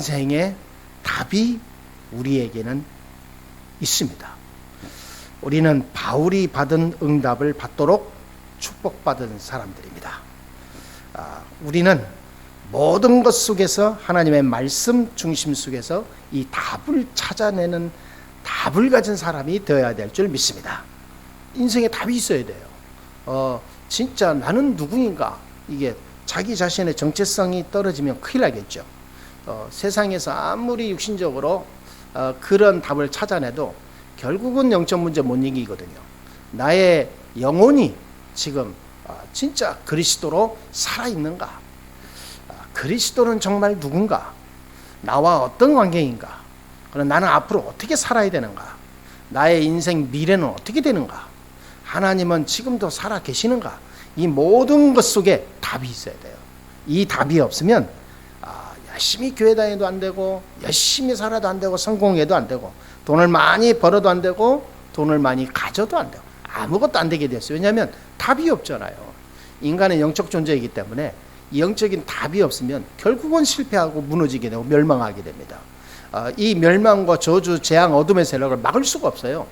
인생의 답이 우리에게는 있습니다. 우리는 바울이 받은 응답을 받도록 축복받은 사람들입니다. 우리는 모든 것 속에서 하나님의 말씀 중심 속에서 이 답을 찾아내는 답을 가진 사람이 되어야 될 줄 믿습니다. 인생에 답이 있어야 돼요. 진짜 나는 누구인가? 이게 자기 자신의 정체성이 떨어지면 큰일 나겠죠. 세상에서 아무리 육신적으로 그런 답을 찾아내도 결국은 영적 문제 못 이기거든요. 나의 영혼이 지금 진짜 그리스도로 살아있는가? 그리스도는 정말 누군가? 나와 어떤 관계인가? 그럼 나는 앞으로 어떻게 살아야 되는가? 나의 인생 미래는 어떻게 되는가? 하나님은 지금도 살아 계시는가? 이 모든 것 속에 답이 있어야 돼요. 이 답이 없으면 열심히 교회 다녀도 안 되고 열심히 살아도 안 되고 성공해도 안 되고 돈을 많이 벌어도 안 되고 돈을 많이 가져도 안 되고 아무것도 안 되게 됐어요. 왜냐하면 답이 없잖아요. 인간은 영적 존재이기 때문에 영적인 답이 없으면 결국은 실패하고 무너지게 되고 멸망하게 됩니다. 이 멸망과 저주, 재앙, 어둠의 세력을 막을 수가 없어요.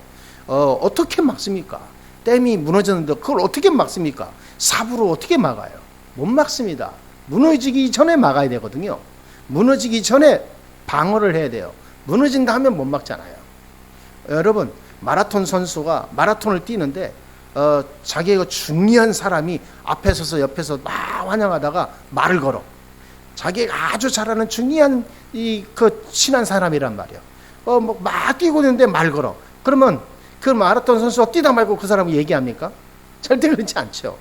어떻게 막습니까? 댐이 무너졌는데 그걸 어떻게 막습니까? 삽으로 어떻게 막아요? 못 막습니다. 무너지기 전에 막아야 되거든요. 무너지기 전에 방어를 해야 돼요. 무너진다 하면 못 막잖아요. 여러분, 마라톤 선수가 마라톤을 뛰는데 자기가 중요한 사람이 앞에 서서 옆에서 막 환영하다가 말을 걸어. 자기가 아주 잘하는 중요한 친한 사람이란 말이야. 막 뛰고 있는데 말 걸어. 그러면 그 마라톤 선수가 뛰다 말고 그 사람을 얘기합니까? 절대 그렇지 않죠.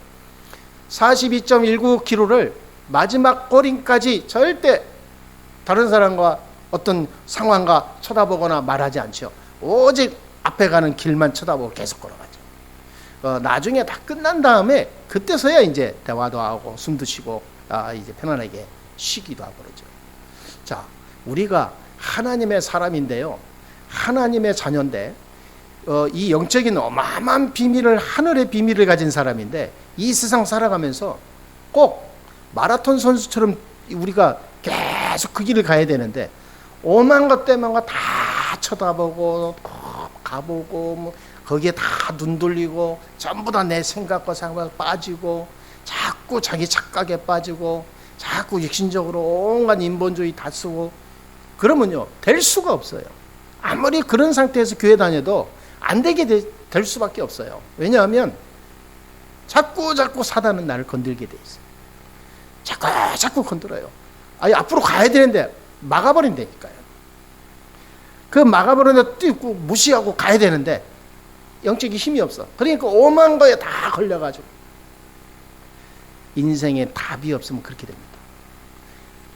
42.19km를 마지막 꼬림까지 절대 다른 사람과 어떤 상황과 쳐다보거나 말하지 않죠. 오직 앞에 가는 길만 쳐다보고 계속 걸어가죠. 나중에 다 끝난 다음에 그때서야 이제 대화도 하고 숨도 쉬고 이제 편안하게 쉬기도 하고 그러죠. 자, 우리가 하나님의 사람인데요. 하나님의 자녀인데 이 영적인 어마어마한 비밀을, 하늘의 비밀을 가진 사람인데 이 세상 살아가면서 꼭 마라톤 선수처럼 우리가 계속 그 길을 가야 되는데 오만 것 때문에 다 쳐다보고 가보고 뭐 거기에 다 눈 돌리고 전부 다 내 생각과 상관에 빠지고 자꾸 자기 착각에 빠지고 자꾸 육신적으로 온갖 인본주의 다 쓰고 그러면요 될 수가 없어요. 아무리 그런 상태에서 교회 다녀도 안 되게 될 수밖에 없어요. 왜냐하면 자꾸 사단은 나를 건들게 돼 있어요. 자꾸 건드려요. 아니 앞으로 가야 되는데 막아버린다니까요. 그 막아버리는데 뛰고 무시하고 가야 되는데 영적인 힘이 없어. 그러니까 오만 거에 다 걸려가지고 인생에 답이 없으면 그렇게 됩니다.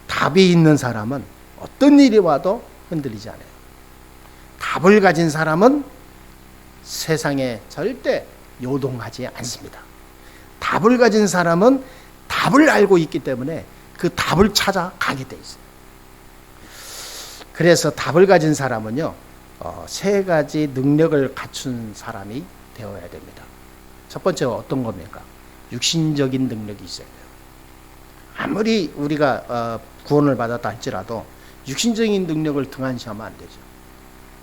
답이 있는 사람은 어떤 일이 와도 흔들리지 않아요. 답을 가진 사람은 세상에 절대 요동하지 않습니다. 답을 가진 사람은 답을 알고 있기 때문에 그 답을 찾아가게 돼 있어요. 그래서 답을 가진 사람은요, 세 가지 능력을 갖춘 사람이 되어야 됩니다. 첫 번째가 어떤 겁니까? 육신적인 능력이 있어야 돼요. 아무리 우리가 구원을 받았다 할지라도 육신적인 능력을 등한시하면 안 되죠.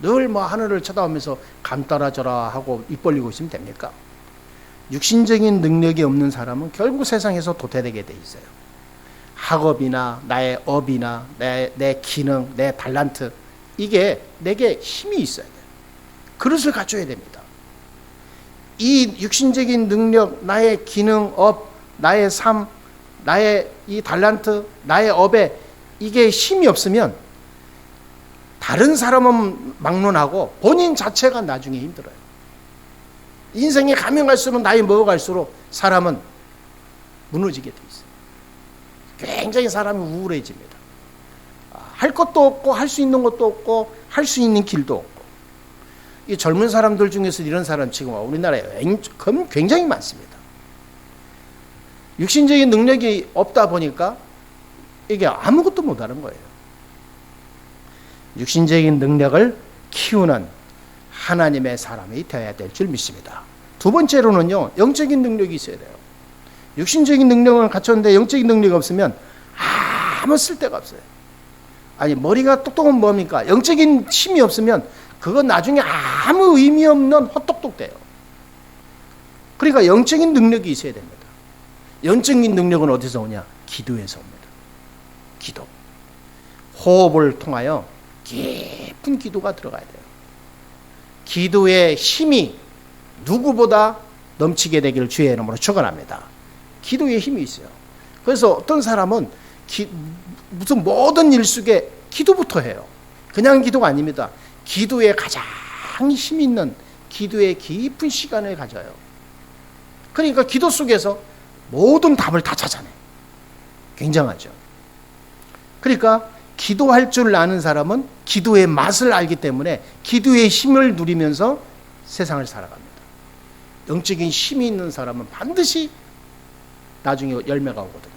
늘 뭐 하늘을 쳐다보면서 감 떨어져라 하고 입 벌리고 있으면 됩니까? 육신적인 능력이 없는 사람은 결국 세상에서 도태되게 돼 있어요. 학업이나 나의 업이나 내 기능, 내 달란트 이게 내게 힘이 있어야 돼요. 그릇을 갖춰야 됩니다. 이 육신적인 능력, 나의 기능, 업, 나의 삶, 나의 이 달란트, 나의 업에 이게 힘이 없으면 다른 사람은 막론하고 본인 자체가 나중에 힘들어요. 인생에 가면 갈수록 나이 먹어갈수록 사람은 무너지게 돼 있어요. 굉장히 사람이 우울해집니다. 할 것도 없고 할 수 있는 것도 없고 할 수 있는 길도 없고. 이 젊은 사람들 중에서 이런 사람 지금 우리나라에 굉장히 많습니다. 육신적인 능력이 없다 보니까 이게 아무것도 못하는 거예요. 육신적인 능력을 키우는 하나님의 사람이 되어야 될 줄 믿습니다. 두 번째로는요, 영적인 능력이 있어야 돼요. 육신적인 능력을 갖췄는데 영적인 능력이 없으면 아무 쓸데가 없어요. 아니, 머리가 똑똑은 뭡니까? 영적인 힘이 없으면 그건 나중에 아무 의미 없는 헛똑똑 돼요. 그러니까 영적인 능력이 있어야 됩니다. 영적인 능력은 어디서 오냐? 기도에서 옵니다. 기도. 호흡을 통하여 깊은 기도가 들어가야 돼요. 기도의 힘이 누구보다 넘치게 되기를 주의 이름으로 축원합니다. 기도의 힘이 있어요. 그래서 어떤 사람은 무슨 모든 일 속에 기도부터 해요. 그냥 기도가 아닙니다. 기도에 가장 힘 있는 기도의 깊은 시간을 가져요. 그러니까 기도 속에서 모든 답을 다 찾아내요. 굉장하죠. 그러니까 기도할 줄 아는 사람은 기도의 맛을 알기 때문에 기도의 힘을 누리면서 세상을 살아갑니다. 영적인 힘이 있는 사람은 반드시 나중에 열매가 오거든요.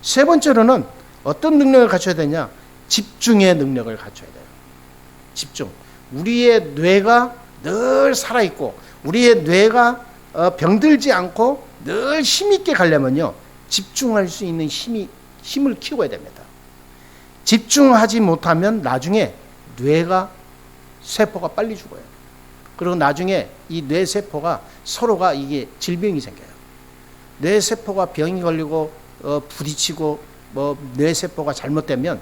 세 번째로는 어떤 능력을 갖춰야 되냐? 집중의 능력을 갖춰야 돼요. 집중. 우리의 뇌가 늘 살아있고 우리의 뇌가 병들지 않고 늘 힘있게 가려면요, 집중할 수 있는 힘을 키워야 됩니다. 집중하지 못하면 나중에 뇌가 세포가 빨리 죽어요. 그리고 나중에 이 뇌세포가 서로가 이게 질병이 생겨요. 뇌세포가 병이 걸리고 부딪히고 뇌세포가 잘못되면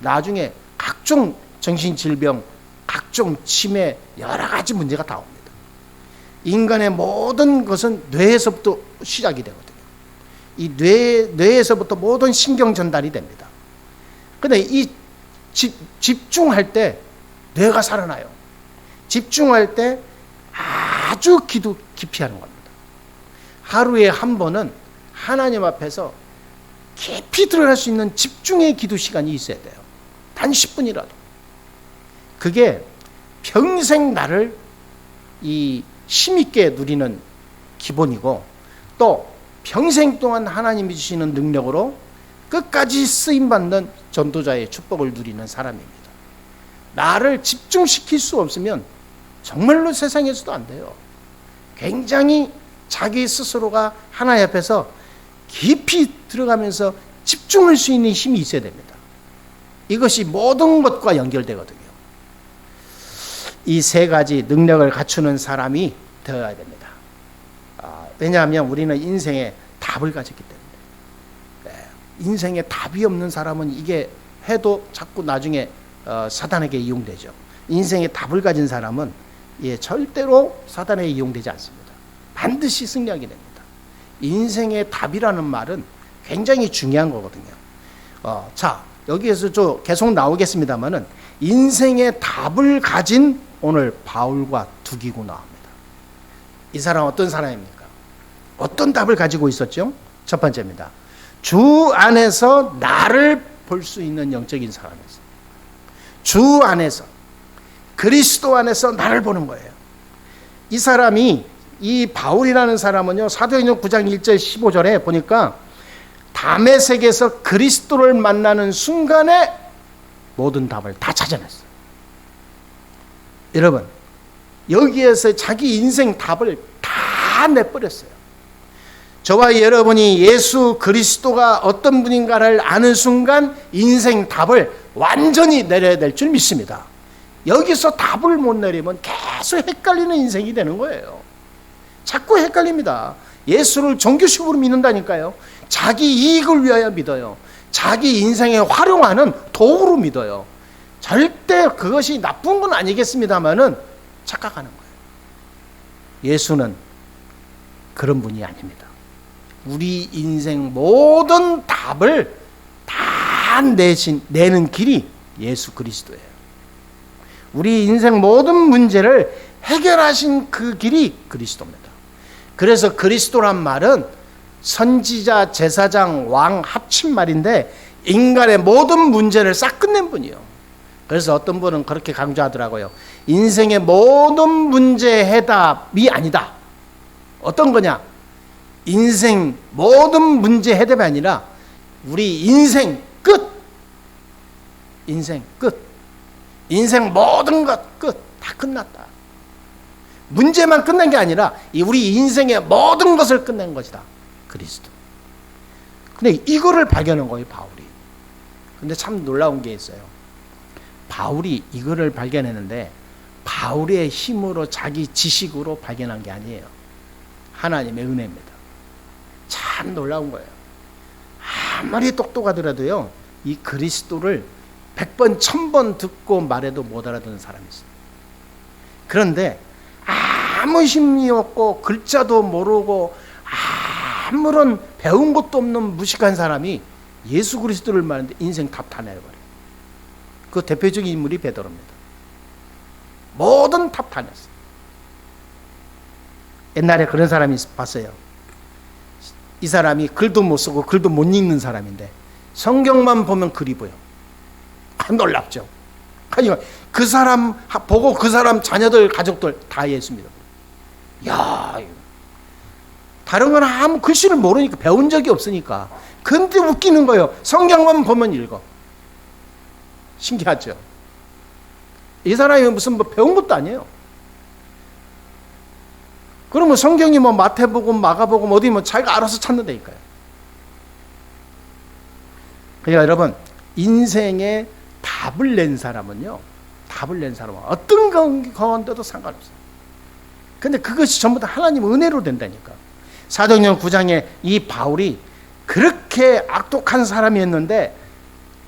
나중에 각종 정신질병, 각종 치매, 여러 가지 문제가 다 옵니다. 인간의 모든 것은 뇌에서부터 시작이 되거든요. 이 뇌에서부터 모든 신경 전달이 됩니다. 근데 이 집중할 때 뇌가 살아나요. 집중할 때 아주 기도 깊이 하는 겁니다. 하루에 한 번은 하나님 앞에서 깊이 들어갈 수 있는 집중의 기도 시간이 있어야 돼요. 단 10분이라도. 그게 평생 나를 이 힘있게 누리는 기본이고, 또 평생 동안 하나님이 주시는 능력으로 끝까지 쓰임받는 전도자의 축복을 누리는 사람입니다. 나를 집중시킬 수 없으면 정말로 세상에서도 안 돼요. 굉장히 자기 스스로가 하나님 앞에서 깊이 들어가면서 집중할 수 있는 힘이 있어야 됩니다. 이것이 모든 것과 연결되거든요. 이 세 가지 능력을 갖추는 사람이 되어야 됩니다. 왜냐하면 우리는 인생에 답을 가졌기 때문에. 인생에 답이 없는 사람은 이게 해도 자꾸 나중에 사단에게 이용되죠. 인생에 답을 가진 사람은 절대로 사단에게 이용되지 않습니다. 반드시 승리하게 됩니다. 인생의 답이라는 말은 굉장히 중요한 거거든요. 자, 여기에서 계속 나오겠습니다만은 인생의 답을 가진 오늘 바울과 두기고 나옵니다. 이 사람은 어떤 사람입니까? 어떤 답을 가지고 있었죠? 첫 번째입니다. 주 안에서 나를 볼 수 있는 영적인 사람이었어요. 주 안에서, 그리스도 안에서 나를 보는 거예요. 이 사람이, 이 바울이라는 사람은요, 사도행전 9장 1절 15절에 보니까 다메섹에서 그리스도를 만나는 순간에 모든 답을 다 찾아냈어요. 여러분, 여기에서 자기 인생 답을 다 내버렸어요. 저와 여러분이 예수 그리스도가 어떤 분인가를 아는 순간 인생 답을 완전히 내려야 될 줄 믿습니다. 여기서 답을 못 내리면 계속 헷갈리는 인생이 되는 거예요. 자꾸 헷갈립니다. 예수를 종교식으로 믿는다니까요. 자기 이익을 위하여 믿어요. 자기 인생에 활용하는 도구로 믿어요. 절대 그것이 나쁜 건 아니겠습니다만은 착각하는 거예요. 예수는 그런 분이 아닙니다. 우리 인생 모든 답을 다 내는 길이 예수 그리스도예요. 우리 인생 모든 문제를 해결하신 그 길이 그리스도입니다. 그래서 그리스도란 말은 선지자, 제사장, 왕 합친 말인데 인간의 모든 문제를 싹 끝낸 분이요. 그래서 어떤 분은 그렇게 강조하더라고요. 인생의 모든 문제 해답이 아니다. 어떤 거냐? 인생 모든 문제 해답이 아니라 우리 인생 끝. 인생 끝. 인생 모든 것 끝. 다 끝났다. 문제만 끝낸 게 아니라 우리 인생의 모든 것을 끝낸 것이다. 그리스도. 근데 이거를 발견한 거예요, 바울이. 근데 참 놀라운 게 있어요. 바울이 이거를 발견했는데 바울의 힘으로 자기 지식으로 발견한 게 아니에요. 하나님의 은혜입니다. 참 놀라운 거예요. 아무리 똑똑하더라도요, 이 그리스도를 100번, 1000번 듣고 말해도 못 알아듣는 사람이 있어요. 그런데 아무 힘이 없고 글자도 모르고 아무런 배운 것도 없는 무식한 사람이 예수 그리스도를 말하는데 인생 답 다 내버려요. 그 대표적인 인물이 베드로입니다. 모든 답 다 냈어요. 옛날에 그런 사람이 봤어요. 이 사람이 글도 못 쓰고 글도 못 읽는 사람인데 성경만 보면 글이 보여. 놀랍죠. 그러니까 그 사람 보고 그 사람 자녀들 가족들 다 예수 믿어. 야, 다른 건 아무 글씨를 모르니까 배운 적이 없으니까. 근데 웃기는 거예요. 성경만 보면 읽어. 신기하죠. 이 사람이 무슨 뭐 배운 것도 아니에요. 그러면 성경이 뭐 마태복음, 마가복음 어디 뭐 자기가 알아서 찾는다니까요. 그러니까 여러분, 인생에 답을 낸 사람은요, 답을 낸 사람은 어떤 가운데도 상관없어요. 근데 그것이 전부 다 하나님 은혜로 된다니까. 사도행전 9장에 이 바울이 그렇게 악독한 사람이었는데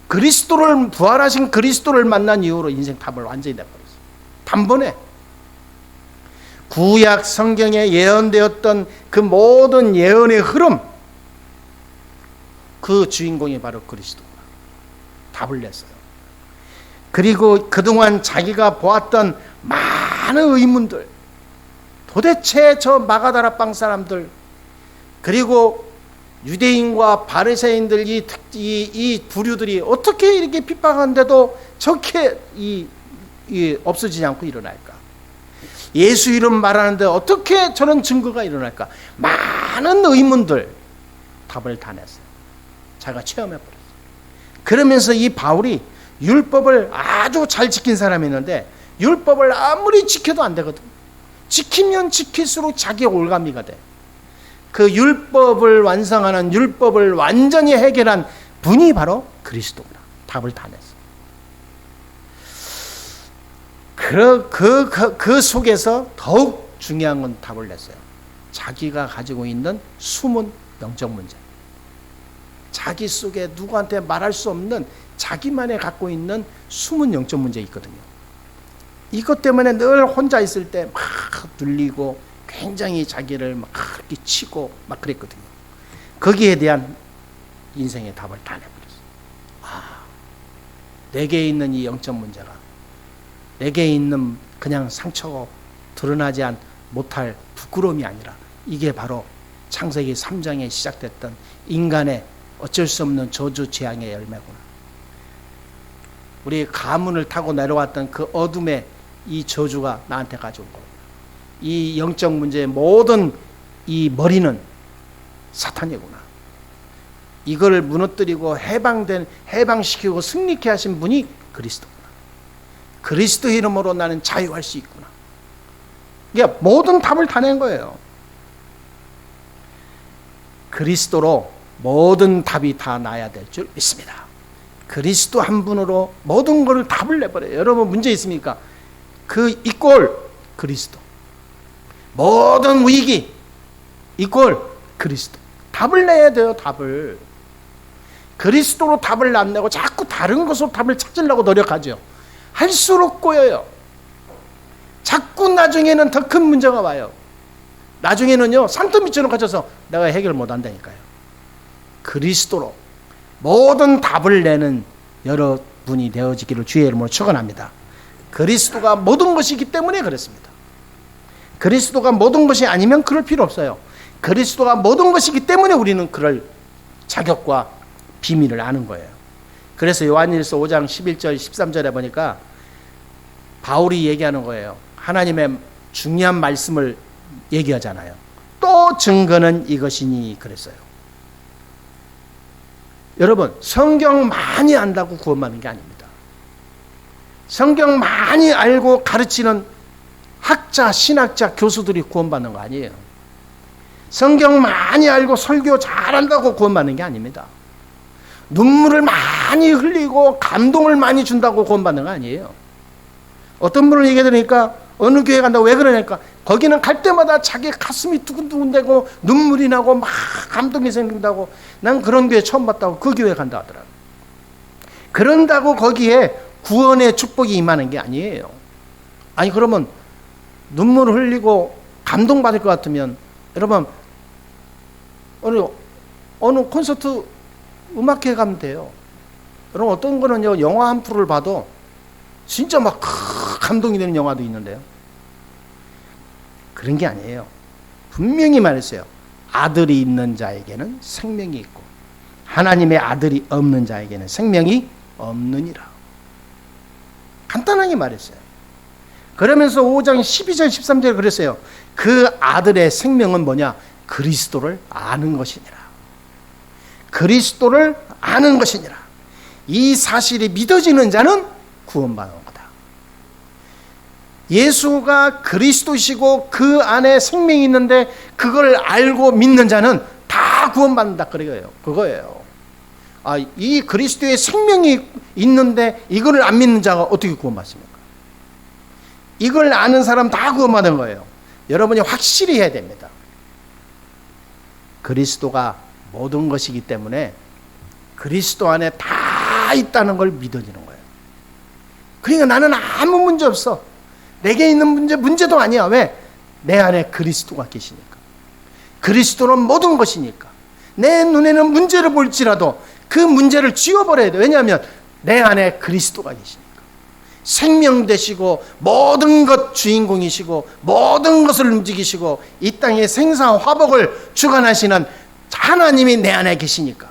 그리스도를, 부활하신 그리스도를 만난 이후로 인생 답을 완전히 내버렸어요. 단번에. 구약 성경에 예언되었던 그 모든 예언의 흐름, 그 주인공이 바로 그리스도가 답을 냈어요. 그리고 그동안 자기가 보았던 많은 의문들, 도대체 저 마가다라방 사람들, 그리고 유대인과 바리새인들 이 부류들이 어떻게 이렇게 핍박하는데도 저렇게 없어지지 않고 일어날까? 예수 이름 말하는데 어떻게 저런 증거가 일어날까? 많은 의문들, 답을 다 냈어요. 자기가 체험해버렸어요. 그러면서 이 바울이 율법을 아주 잘 지킨 사람이었는데 율법을 아무리 지켜도 안 되거든. 지키면 지킬수록 자기의 올가미가 돼. 그 율법을 완성하는, 율법을 완전히 해결한 분이 바로 그리스도구나. 답을 다 냈어. 그 속에서 더욱 중요한 건 답을 냈어요. 자기가 가지고 있는 숨은 영적 문제. 자기 속에 누구한테 말할 수 없는 자기만의 갖고 있는 숨은 영적 문제 있거든요. 이것 때문에 늘 혼자 있을 때 막 눌리고 굉장히 자기를 막 이렇게 치고 막 그랬거든요. 거기에 대한 인생의 답을 다 내버렸어요. 내게 있는 이 영적 문제가 내게 있는 그냥 상처고 드러나지 못할 부끄러움이 아니라 이게 바로 창세기 3장에 시작됐던 인간의 어쩔 수 없는 저주 재앙의 열매구나. 우리 가문을 타고 내려왔던 그 어둠의 이 저주가 나한테 가져온 거구나. 이 영적 문제의 모든 이 사탄이구나. 이걸 무너뜨리고 해방시키고 승리케 하신 분이 그리스도구나. 그리스도 이름으로 나는 자유할 수 있구나. 그러니까 모든 답을 다 낸 거예요. 그리스도로 모든 답이 다 나야 될 줄 믿습니다. 그리스도 한 분으로 모든 것을 답을 내버려요. 여러분 문제 있습니까? 그 이꼴 그리스도. 모든 위기 이꼴 그리스도. 답을 내야 돼요. 답을. 그리스도로 답을 안 내고 자꾸 다른 것으로 답을 찾으려고 노력하죠. 할수록 꼬여요. 자꾸 나중에는 더 큰 문제가 와요. 나중에는요 산더미처럼 갇혀서 내가 해결 못 한다니까요. 그리스도로 모든 답을 내는 여러분이 되어지기를 주의 이름으로 축원합니다. 그리스도가 모든 것이기 때문에 그렇습니다. 그리스도가 모든 것이 아니면 그럴 필요 없어요. 그리스도가 모든 것이기 때문에 우리는 그럴 자격과 비밀을 아는 거예요. 그래서 요한일서 5장 11절 13절에 보니까 바울이 얘기하는 거예요. 하나님의 중요한 말씀을 얘기하잖아요. 또 증거는 이것이니 그랬어요. 여러분 성경 많이 안다고 구원받는 게 아닙니다. 성경 많이 알고 가르치는 학자, 신학자, 교수들이 구원받는 거 아니에요. 성경 많이 알고 설교 잘한다고 구원받는 게 아닙니다. 눈물을 많이 흘리고 감동을 많이 준다고 구원받는 거 아니에요. 어떤 분을 얘기 들으니까 어느 교회 간다고 왜 그러니까 거기는 갈 때마다 자기 가슴이 두근두근대고 눈물이 나고 막 감동이 생긴다고, 난 그런 교회 처음 봤다고 그 교회 간다 하더라고요. 그런다고 거기에 구원의 축복이 임하는 게 아니에요. 아니 그러면 눈물을 흘리고 감동받을 것 같으면 여러분 어느 콘서트 음악회 가면 돼요. 여러분 어떤 거는요, 영화 한 프로를 봐도 진짜 막 감동이 되는 영화도 있는데요. 그런 게 아니에요. 분명히 말했어요. 아들이 있는 자에게는 생명이 있고 하나님의 아들이 없는 자에게는 생명이 없느니라. 간단하게 말했어요. 그러면서 5장 12절 13절에 그랬어요. 그 아들의 생명은 뭐냐? 그리스도를 아는 것이니라. 그리스도를 아는 것이니라. 이 사실이 믿어지는 자는 구원받는 거다. 예수가 그리스도시고 그 안에 생명이 있는데 그걸 알고 믿는 자는 다 구원받는다. 그거예요. 이 그리스도의 생명이 있는데 이거를 안 믿는 자가 어떻게 구원받습니까? 이걸 아는 사람 다 구원받는 거예요. 여러분이 확실히 해야 됩니다. 그리스도가 모든 것이기 때문에 그리스도 안에 다 있다는 걸 믿어지는 거예요. 그러니까 나는 아무 문제 없어. 내게 있는 문제도 아니야. 왜? 내 안에 그리스도가 계시니까. 그리스도는 모든 것이니까. 내 눈에는 문제를 볼지라도 그 문제를 지워버려야 돼. 왜냐하면 내 안에 그리스도가 계시니까. 생명 되시고 모든 것 주인공이시고 모든 것을 움직이시고 이 땅의 생사 화복을 주관하시는 하나님이 내 안에 계시니까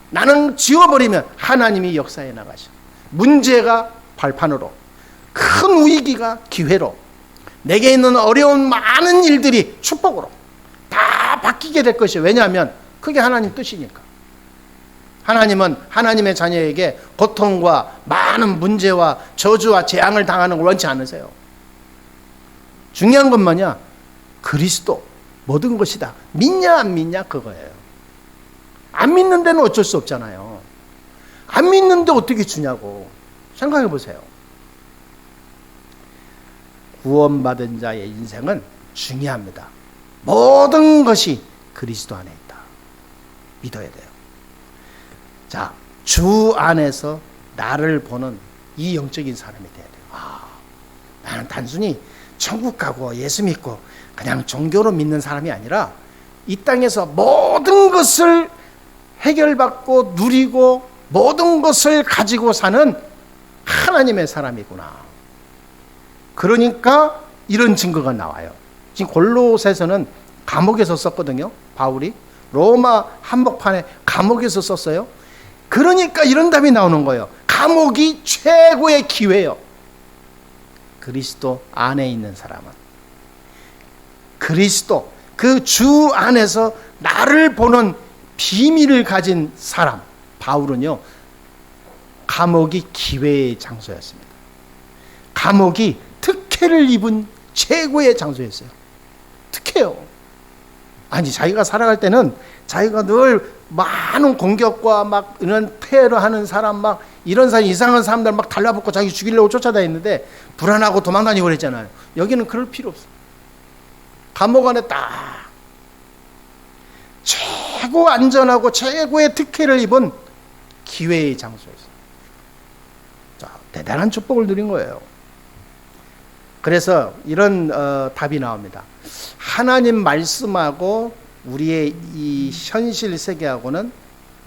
나는 지워버리면 하나님이 역사해 나가셔. 문제가 발판으로, 큰 위기가 기회로, 내게 있는 어려운 많은 일들이 축복으로 다 바뀌게 될 것이에요. 왜냐하면 그게 하나님 뜻이니까. 하나님은 하나님의 자녀에게 고통과 많은 문제와 저주와 재앙을 당하는 걸 원치 않으세요. 중요한 건 뭐냐? 그리스도 모든 것이다. 믿냐 안 믿냐 그거예요. 안 믿는 데는 어쩔 수 없잖아요. 안 믿는데 어떻게 주냐고. 생각해 보세요. 구원받은 자의 인생은 중요합니다. 모든 것이 그리스도 안에 있다. 믿어야 돼요. 자, 주 안에서 나를 보는 이 영적인 사람이 돼야 돼요. 나는 단순히 천국 가고 예수 믿고 그냥 종교로 믿는 사람이 아니라 이 땅에서 모든 것을 해결받고 누리고 모든 것을 가지고 사는 하나님의 사람이구나. 그러니까 이런 증거가 나와요. 지금 골로새서는 감옥에서 썼거든요. 바울이 로마 한복판에 감옥에서 썼어요. 그러니까 이런 답이 나오는 거예요. 감옥이 최고의 기회예요. 그리스도 안에 있는 사람은, 그리스도 그 주 안에서 나를 보는 비밀을 가진 사람, 바울은요, 감옥이 기회의 장소였습니다. 감옥이 특혜를 입은 최고의 장소였어요. 특혜요. 아니, 자기가 살아갈 때는 자기가 늘 많은 공격과 막 이런 폐해를 하는 사람, 막 이런 사람, 이상한 사람들 막 달라붙고 자기 죽이려고 쫓아다니는데 불안하고 도망다니고 그랬잖아요. 여기는 그럴 필요 없어. 감옥 안에 딱 최고 안전하고 최고의 특혜를 입은 기회의 장소였어요. 자, 대단한 축복을 누린 거예요. 그래서 이런 답이 나옵니다. 하나님 말씀하고 우리의 이 현실 세계하고는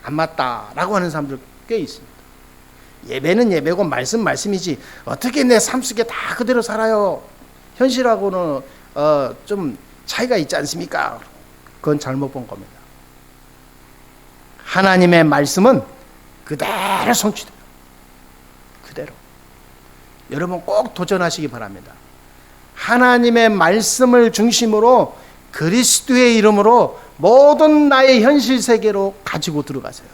안 맞다라고 하는 사람들 꽤 있습니다. 예배는 예배고 말씀이지 어떻게 내 삶 속에 다 그대로 살아요. 현실하고는 좀 차이가 있지 않습니까? 그건 잘못 본 겁니다. 하나님의 말씀은 그대로 성취돼요. 그대로. 여러분 꼭 도전하시기 바랍니다. 하나님의 말씀을 중심으로 그리스도의 이름으로 모든 나의 현실 세계로 가지고 들어가세요.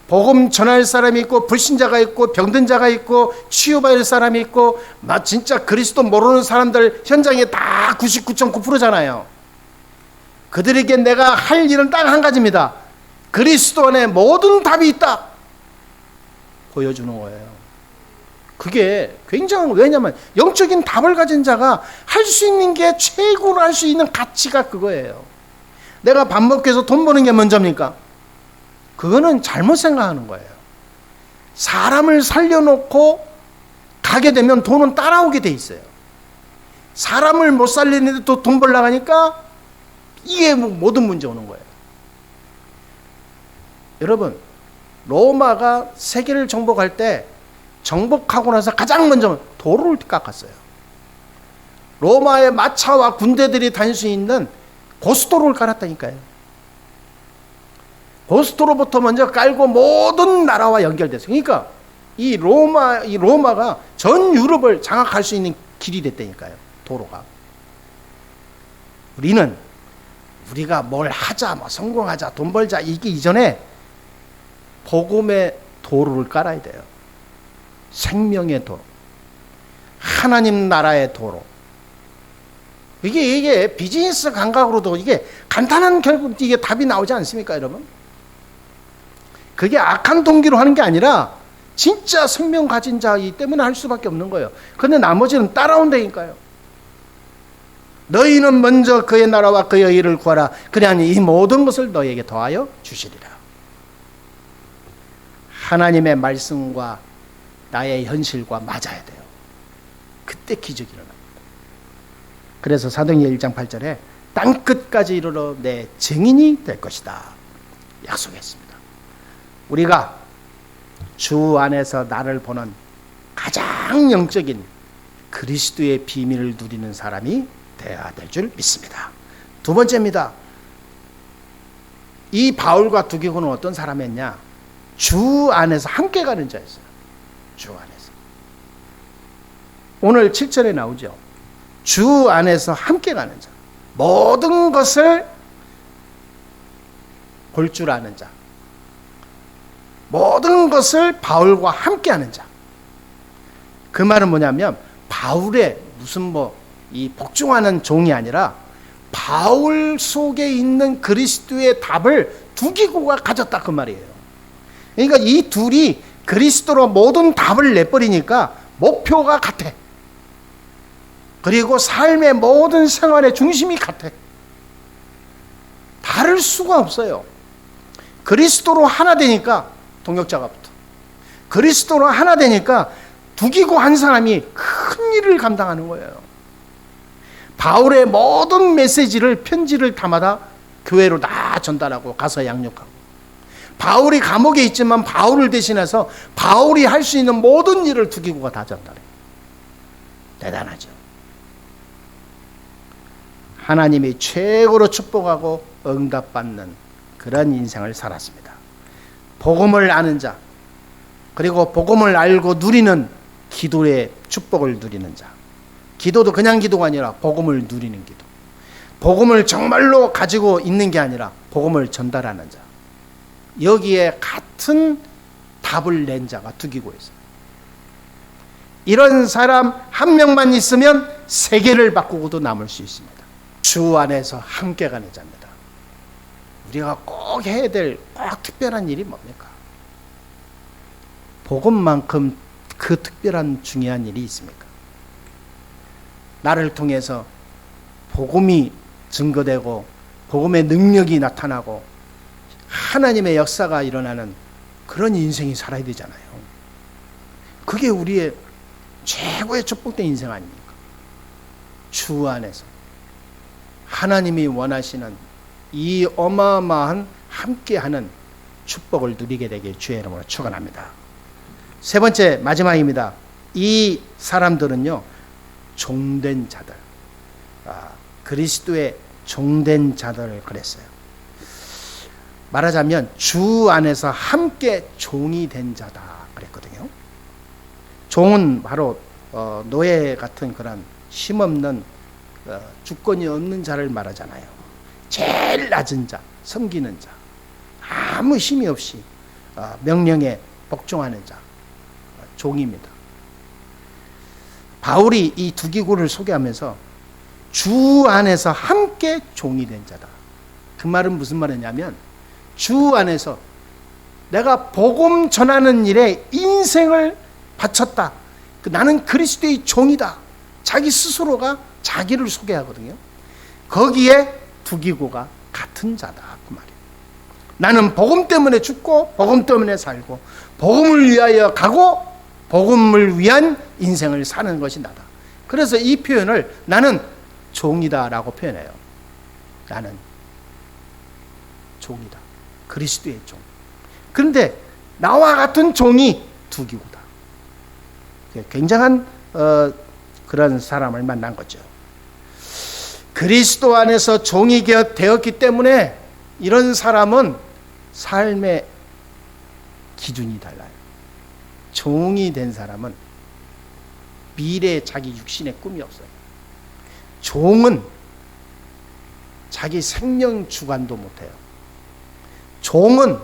복음 전할 사람이 있고 불신자가 있고 병든 자가 있고 치유받을 사람이 있고 진짜 그리스도 모르는 사람들 현장에 다 99.9%잖아요. 그들에게 내가 할 일은 딱 한 가지입니다. 그리스도 안에 모든 답이 있다 보여주는 거예요. 그게 굉장히, 왜냐하면 영적인 답을 가진 자가 할 수 있는 게, 최고로 할 수 있는 가치가 그거예요. 내가 밥 먹기 위해서 돈 버는 게 먼저입니까? 그거는 잘못 생각하는 거예요. 사람을 살려놓고 가게 되면 돈은 따라오게 돼 있어요. 사람을 못 살리는데 또 돈 벌려고 하니까 이게 모든 문제 오는 거예요. 여러분, 로마가 세계를 정복할 때, 정복하고 나서 가장 먼저 도로를 깎았어요. 로마의 마차와 군대들이 다닐 수 있는 고속도로를 깔았다니까요. 고속도로부터 먼저 깔고 모든 나라와 연결됐어요. 그러니까 이 로마가 전 유럽을 장악할 수 있는 길이 됐다니까요. 도로가. 우리가 뭘 하자, 뭐 성공하자, 돈 벌자, 이게 이전에 복음의 도로를 깔아야 돼요. 생명의 도로, 하나님 나라의 도로. 이게 비즈니스 감각으로도 이게 간단한, 결국 이게 답이 나오지 않습니까, 여러분? 그게 악한 동기로 하는 게 아니라 진짜 생명 가진 자이기 때문에 할 수밖에 없는 거예요. 그런데 나머지는 따라온다니까요. 너희는 먼저 그의 나라와 그의 의를 구하라. 그리하니 이 모든 것을 너희에게 더하여 주시리라. 하나님의 말씀과 나의 현실과 맞아야 돼요. 그때 기적이 일어납니다. 그래서 사도행전 1장 8절에 땅끝까지 이르러 내 증인이 될 것이다 약속했습니다. 우리가 주 안에서 나를 보는 가장 영적인 그리스도의 비밀을 누리는 사람이 되어야 될 줄 믿습니다. 두 번째입니다. 이 바울과 두기고는 어떤 사람이었냐? 주 안에서 함께 가는 자였어요. 주 안에서. 오늘 7절에 나오죠. 주 안에서 함께 가는 자. 모든 것을 볼 줄 아는 자. 모든 것을 바울과 함께 하는 자. 그 말은 뭐냐면 바울의 무슨 이 복종하는 종이 아니라 바울 속에 있는 그리스도의 답을 두기고가 가졌다, 그 말이에요. 그러니까 이 둘이 그리스도로 모든 답을 내버리니까 목표가 같아. 그리고 삶의 모든 생활의 중심이 같아. 다를 수가 없어요. 그리스도로 하나 되니까 동역자가 붙어. 그리스도로 하나 되니까 두기고 한 사람이 큰 일을 감당하는 거예요. 바울의 모든 메시지를, 편지를 다마다 교회로 다 전달하고 가서 양육하고, 바울이 감옥에 있지만 바울을 대신해서 바울이 할 수 있는 모든 일을 두기고가 다 전달해요. 대단하죠. 하나님이 최고로 축복하고 응답받는 그런 인생을 살았습니다. 복음을 아는 자, 그리고 복음을 알고 누리는 기도의 축복을 누리는 자. 기도도 그냥 기도가 아니라 복음을 누리는 기도. 복음을 정말로 가지고 있는 게 아니라 복음을 전달하는 자. 여기에 같은 답을 낸 자가 두기고 있어요. 이런 사람 한 명만 있으면 세계를 바꾸고도 남을 수 있습니다. 주 안에서 함께 가는 자입니다. 우리가 꼭 해야 될 꼭 특별한 일이 뭡니까? 복음만큼 그 특별한 중요한 일이 있습니까? 나를 통해서 복음이 증거되고 복음의 능력이 나타나고 하나님의 역사가 일어나는 그런 인생이 살아야 되잖아요. 그게 우리의 최고의 축복된 인생 아닙니까? 주 안에서 하나님이 원하시는 이 어마어마한 함께하는 축복을 누리게 되길 주의 이름으로 축원합니다. 세 번째, 마지막입니다. 이 사람들은요, 종된 자들, 그리스도의 종된 자들을 그랬어요. 말하자면 주 안에서 함께 종이 된 자다 그랬거든요. 종은 바로 노예 같은 그런 힘없는 주권이 없는 자를 말하잖아요. 제일 낮은 자, 섬기는 자, 아무 힘이 없이 명령에 복종하는 자, 종입니다. 바울이 이 두기고를 소개하면서 주 안에서 함께 종이 된 자다. 그 말은 무슨 말이냐면 주 안에서 내가 복음 전하는 일에 인생을 바쳤다. 나는 그리스도의 종이다. 자기 스스로가 자기를 소개하거든요. 거기에 두 기고가 같은 자다 그 말이에요. 나는 복음 때문에 죽고 복음 때문에 살고 복음을 위하여 가고 복음을 위한 인생을 사는 것이 나다. 그래서 이 표현을 나는 종이다라고 표현해요. 나는 종이다. 그리스도의 종. 그런데 나와 같은 종이 두 기고다. 굉장한 그런 사람을 만난 거죠. 그리스도 안에서 종이 되었기 때문에 이런 사람은 삶의 기준이 달라요. 종이 된 사람은 미래에 자기 육신의 꿈이 없어요. 종은 자기 생명 주관도 못해요. 종은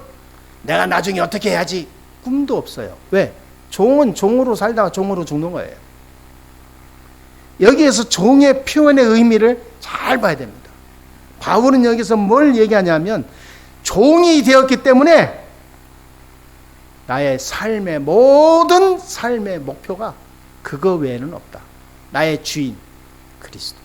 내가 나중에 어떻게 해야지 꿈도 없어요. 왜? 종은 종으로 살다가 종으로 죽는 거예요. 여기에서 종의 표현의 의미를 잘 봐야 됩니다. 바울은 여기서 뭘 얘기하냐면 종이 되었기 때문에 나의 삶의 모든 삶의 목표가 그거 외에는 없다. 나의 주인 그리스도.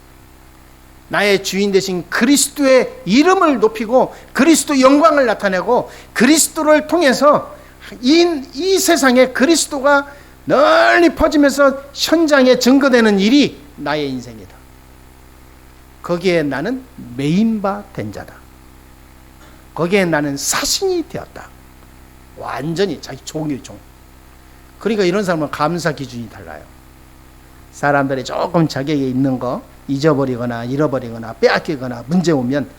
나의 주인 대신 그리스도의 이름을 높이고 그리스도 영광을 나타내고 그리스도를 통해서 이 세상에 그리스도가 널리 퍼지면서 현장에 증거되는 일이 나의 인생이다. 거기에 나는 메인바 된 자다. 거기에 나는 사신이 되었다. 완전히 자기 종이에요, 종. 그러니까 이런 사람은 감사 기준이 달라요. 사람들이 조금 자기에게 있는 거 잊어버리거나 잃어버리거나 빼앗기거나 문제 오면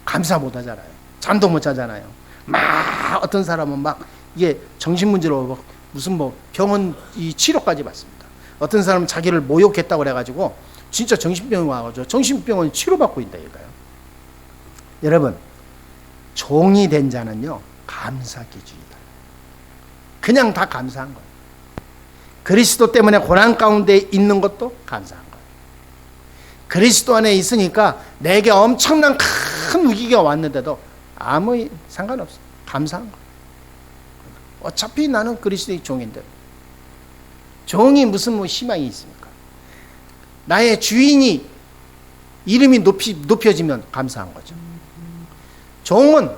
감사 못 하잖아요. 잠도 못 자잖아요. 막 어떤 사람은 막 이게 정신문제로 무슨 뭐 병원 이 치료까지 받습니다. 어떤 사람은 자기를 모욕했다고 그래가지고 진짜 정신병이 와가지고 정신병원 치료받고 있다니까요. 여러분, 종이 된 자는요 감사 기준이다. 그냥 다 감사한 거예요. 그리스도 때문에 고난 가운데 있는 것도 감사한 거예요. 그리스도 안에 있으니까 내게 엄청난 큰 위기가 왔는데도 아무 상관없어요. 감사한 거예요. 어차피 나는 그리스도의 종인데 종이 무슨 뭐 희망이 있습니까? 나의 주인이 이름이 높여지면 감사한 거죠. 종은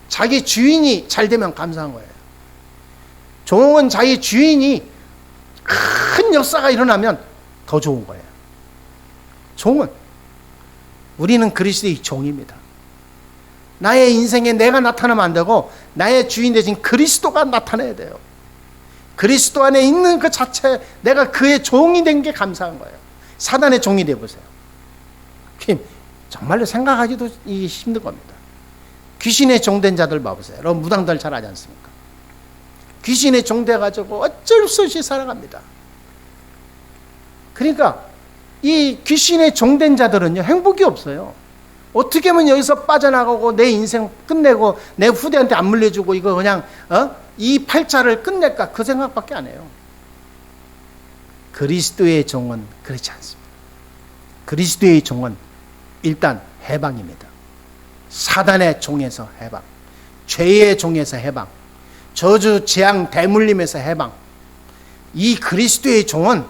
자기 주인이 잘 되면 감사한 거예요. 종은 자기 주인이 큰 역사가 일어나면 더 좋은 거예요. 종은 우리는 그리스도의 종입니다. 나의 인생에 내가 나타나면 안 되고 나의 주인 대신 그리스도가 나타나야 돼요. 그리스도 안에 있는 그 자체 내가 그의 종이 된 게 감사한 거예요. 사단의 종이 되어보세요. 정말로 생각하기도 힘든 겁니다. 귀신의 종된 자들 봐보세요. 여러분 무당들 잘 알지 않습니까? 귀신의 종돼가지고 어쩔 수 없이 살아갑니다. 그러니까 이 귀신의 종된 자들은요 행복이 없어요. 어떻게 하면 여기서 빠져나가고 내 인생 끝내고 내 후대한테 안 물려주고 이거 그냥 이 팔자를 끝낼까 그 생각밖에 안 해요. 그리스도의 종은 그렇지 않습니다. 그리스도의 종은 일단 해방입니다. 사단의 종에서 해방, 죄의 종에서 해방, 저주 재앙 대물림에서 해방. 이 그리스도의 종은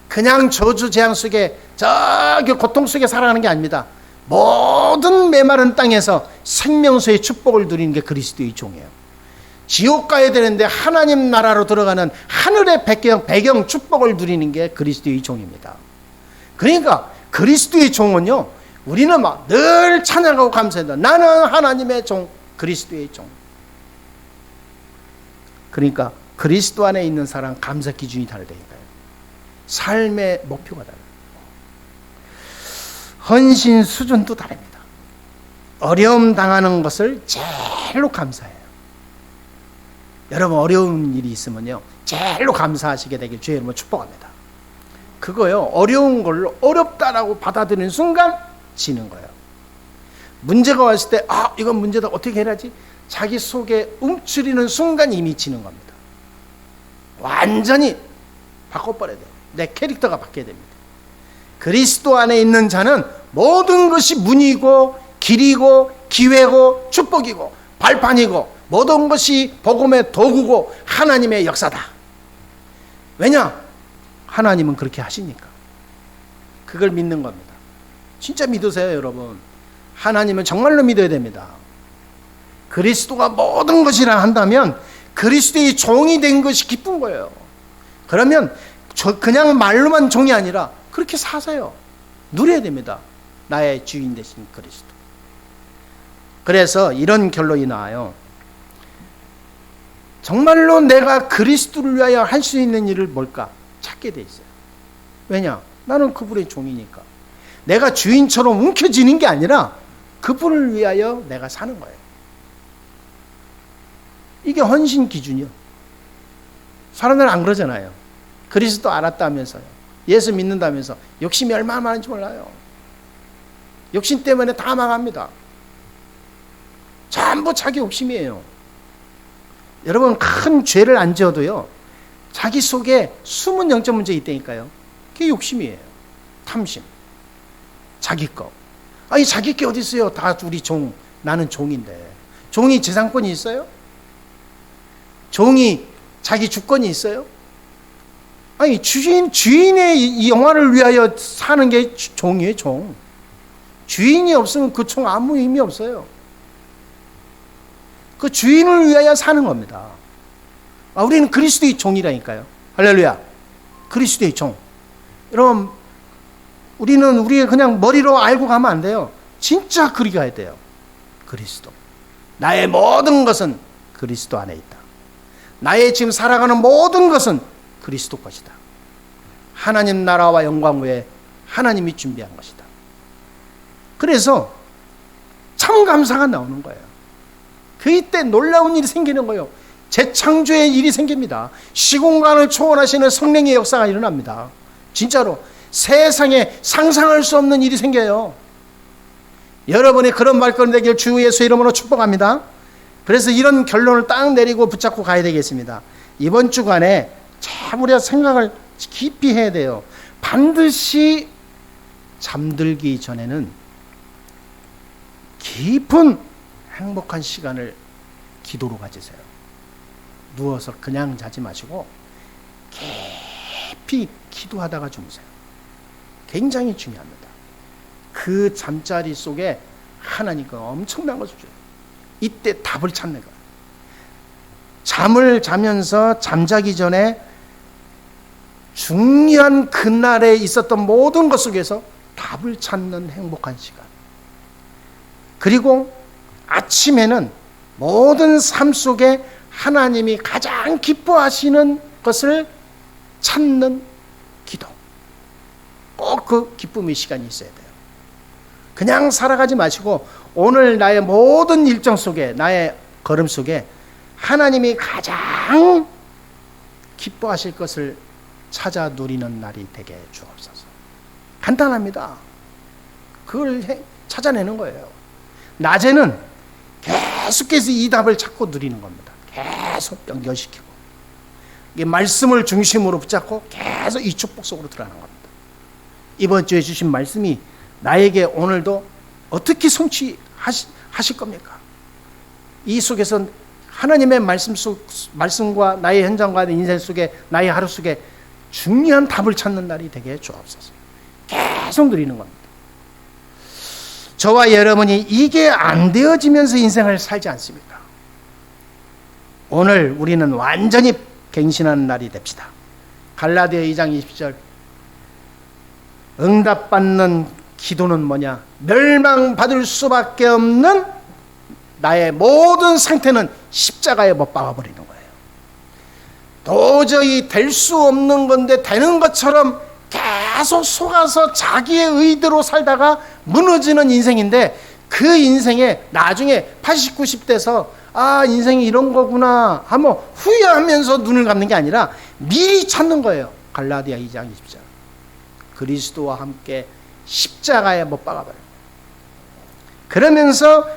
그냥 저주 재앙 속에 저기 고통 속에 살아가는 게 아닙니다. 모든 메마른 땅에서 생명수의 축복을 누리는 게 그리스도의 종이에요. 지옥 가야 되는데 하나님 나라로 들어가는 하늘의 배경 축복을 누리는 게 그리스도의 종입니다. 그러니까 그리스도의 종은요 우리는 막 늘 찬양하고 감사한다. 나는 하나님의 종, 그리스도의 종. 그러니까 그리스도 안에 있는 사람 감사 기준이 다르다니까요. 삶의 목표가 달라요. 헌신 수준도 다릅니다. 어려움 당하는 것을 제일로 감사해요. 여러분 어려운 일이 있으면요 제일로 감사하시게 되길 주의 이름으로 축복합니다. 그거요 어려운 걸로 어렵다라고 받아들이는 순간 지는 거예요. 문제가 왔을 때 이건 문제다 어떻게 해야지 자기 속에 움츠리는 순간 이미 지는 겁니다. 완전히 바꿔버려야 돼요. 내 캐릭터가 바뀌어야 됩니다. 그리스도 안에 있는 자는 모든 것이 문이고 길이고 기회고 축복이고 발판이고 모든 것이 복음의 도구고 하나님의 역사다. 왜냐? 하나님은 그렇게 하시니까. 그걸 믿는 겁니다. 진짜 믿으세요, 여러분. 하나님은 정말로 믿어야 됩니다. 그리스도가 모든 것이라 한다면 그리스도의 종이 된 것이 기쁜 거예요. 그러면 그냥 말로만 종이 아니라 그렇게 사세요. 누려야 됩니다. 나의 주인 되신 그리스도. 그래서 이런 결론이 나와요. 정말로 내가 그리스도를 위하여 할 수 있는 일을 뭘까? 찾게 돼 있어요. 왜냐? 나는 그분의 종이니까. 내가 주인처럼 움켜쥐는 게 아니라 그분을 위하여 내가 사는 거예요. 이게 헌신 기준이요. 사람들은 안 그러잖아요. 그리스도 알았다면서요. 예수 믿는다면서 욕심이 얼마나 많은지 몰라요. 욕심 때문에 다 망합니다. 전부 자기 욕심이에요. 여러분, 큰 죄를 안 지어도요, 자기 속에 숨은 영적 문제 있다니까요. 그게 욕심이에요. 탐심. 자기 거. 아니, 자기 게 어디 있어요? 다 우리 종. 나는 종인데. 종이 재산권이 있어요? 종이 자기 주권이 있어요? 아니, 주인의 이 영화를 위하여 사는 게 종이에요, 종. 주인이 없으면 그 종 아무 의미 없어요. 그 주인을 위하여 사는 겁니다. 우리는 그리스도의 종이라니까요. 할렐루야. 그리스도의 종. 여러분, 우리가 그냥 머리로 알고 가면 안 돼요. 진짜 그리 가야 돼요. 그리스도. 나의 모든 것은 그리스도 안에 있다. 나의 지금 살아가는 모든 것은 그리스도 것이다. 하나님 나라와 영광 외에 하나님이 준비한 것이다. 그래서 참 감사가 나오는 거예요. 그때 놀라운 일이 생기는 거예요. 재창조의 일이 생깁니다. 시공간을 초월하시는 성령의 역사가 일어납니다. 진짜로 세상에 상상할 수 없는 일이 생겨요. 여러분이 그런 말씀 되길 주 예수 이름으로 축복합니다. 그래서 이런 결론을 딱 내리고 붙잡고 가야 되겠습니다. 이번 주간에 참 우리가 생각을 깊이 해야 돼요. 반드시 잠들기 전에는 깊은 행복한 시간을 기도로 가지세요. 누워서 그냥 자지 마시고 깊이 기도하다가 주무세요. 굉장히 중요합니다. 그 잠자리 속에 하나님과 엄청난 것을 줘요. 이때 답을 찾는 거예요. 잠을 자면서 잠자기 전에 중요한 그날에 있었던 모든 것 속에서 답을 찾는 행복한 시간. 그리고 아침에는 모든 삶 속에 하나님이 가장 기뻐하시는 것을 찾는 기도. 꼭 그 기쁨의 시간이 있어야 돼요. 그냥 살아가지 마시고 오늘 나의 모든 일정 속에, 나의 걸음 속에 하나님이 가장 기뻐하실 것을 찾아 누리는 날이 되게 주옵소서. 간단합니다. 그걸 찾아내는 거예요. 낮에는 계속해서 이 답을 찾고 누리는 겁니다. 계속 연결시키고 이게 말씀을 중심으로 붙잡고 계속 이 축복 속으로 들어가는 겁니다. 이번 주에 주신 말씀이 나에게 오늘도 어떻게 성취하실 겁니까? 이 속에서 하나님의 말씀과 나의 현장과 인생 속에, 나의 하루 속에 중요한 답을 찾는 날이 되게 주옵소서. 계속 누리는 겁니다. 저와 여러분이 이게 안 되어지면서 인생을 살지 않습니까? 오늘 우리는 완전히 갱신하는 날이 됩시다. 갈라디아 2장 20절 응답받는 기도는 뭐냐? 멸망받을 수밖에 없는 나의 모든 상태는 십자가에 못 박아버리는 거예요. 도저히 될 수 없는 건데 되는 것처럼 계속 속아서 자기의 의대로 살다가 무너지는 인생인데 그 인생에 나중에 80, 90대에서 인생이 이런 거구나 하면 후회하면서 눈을 감는 게 아니라 미리 찾는 거예요. 갈라디아 2장 20절 그리스도와 함께 십자가에 못 박아버려요. 그러면서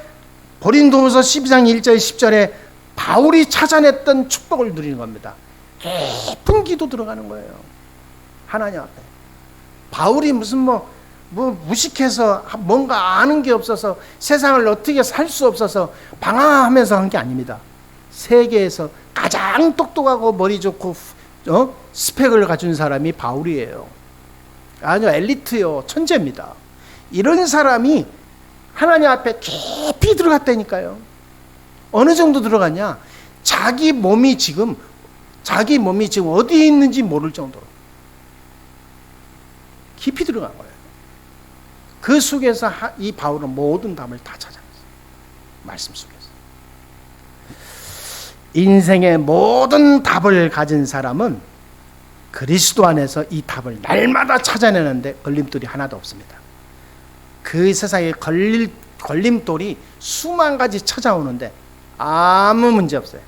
고린도후서 12장 1절 10절에 바울이 찾아냈던 축복을 누리는 겁니다. 깊은 기도 들어가는 거예요. 하나님 앞에. 바울이 무슨 무식해서 뭔가 아는 게 없어서 세상을 어떻게 살 수 없어서 방황하면서 한 게 아닙니다. 세계에서 가장 똑똑하고 머리 좋고 스펙을 갖춘 사람이 바울이에요. 아주 엘리트요, 천재입니다. 이런 사람이 하나님 앞에 깊이 들어갔다니까요. 어느 정도 들어갔냐? 자기 몸이 지금 어디에 있는지 모를 정도로 깊이 들어간 거예요. 그 속에서 이 바울은 모든 답을 다 찾아냈어요. 말씀 속에서. 인생의 모든 답을 가진 사람은 그리스도 안에서 이 답을 날마다 찾아내는데 걸림돌이 하나도 없습니다. 그 세상에 걸림돌이 수만 가지 찾아오는데 아무 문제 없어요.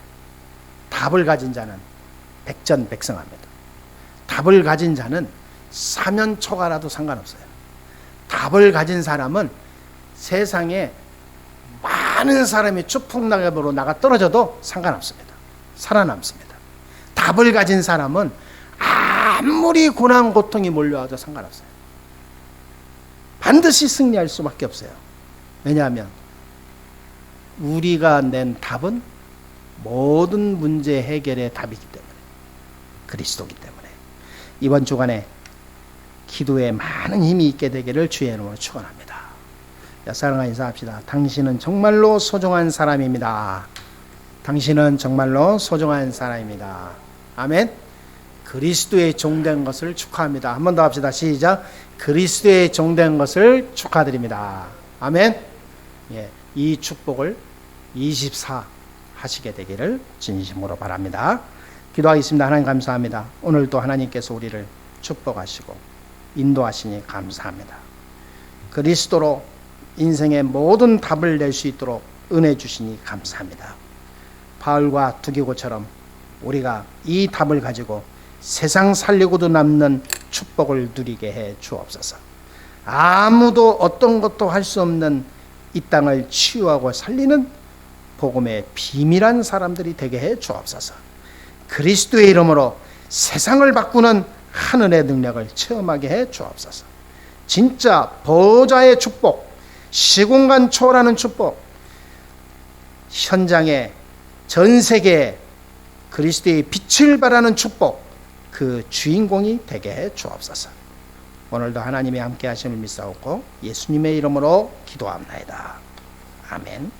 답을 가진 자는 백전백승합니다. 답을 가진 자는 사면초가라도 상관없어요. 답을 가진 사람은 세상에 많은 사람이 추풍낙엽으로 나가 떨어져도 상관없습니다. 살아남습니다. 답을 가진 사람은 아무리 고난 고통이 몰려와도 상관없어요. 반드시 승리할 수밖에 없어요. 왜냐하면 우리가 낸 답은 모든 문제 해결의 답이기 때문에, 그리스도이기 때문에 이번 주간에 기도에 많은 힘이 있게 되기를 주의 이름으로 축원합니다. 사랑과 인사합시다. 당신은 정말로 소중한 사람입니다. 당신은 정말로 소중한 사람입니다. 아멘. 그리스도의 종된 것을 축하합니다. 한 번 더 합시다. 시작. 그리스도의 종된 것을 축하드립니다. 아멘. 예, 이 축복을 24 하시게 되기를 진심으로 바랍니다. 기도하겠습니다. 하나님 감사합니다. 오늘도 하나님께서 우리를 축복하시고 인도하시니 감사합니다. 그리스도로 인생의 모든 답을 낼 수 있도록 은혜 주시니 감사합니다. 바울과 두기고처럼 우리가 이 답을 가지고 세상 살리고도 남는 축복을 누리게 해 주옵소서. 아무도 어떤 것도 할 수 없는 이 땅을 치유하고 살리는 복음의 비밀한 사람들이 되게 해 주옵소서. 그리스도의 이름으로 세상을 바꾸는 하늘의 능력을 체험하게 해 주옵소서. 진짜 보좌의 축복, 시공간 초월하는 축복, 현장에 전 세계에 그리스도의 빛을 발하는 축복, 그 주인공이 되게 해 주옵소서. 오늘도 하나님의 함께 하심을 믿사옵고 예수님의 이름으로 기도합나이다. 아멘.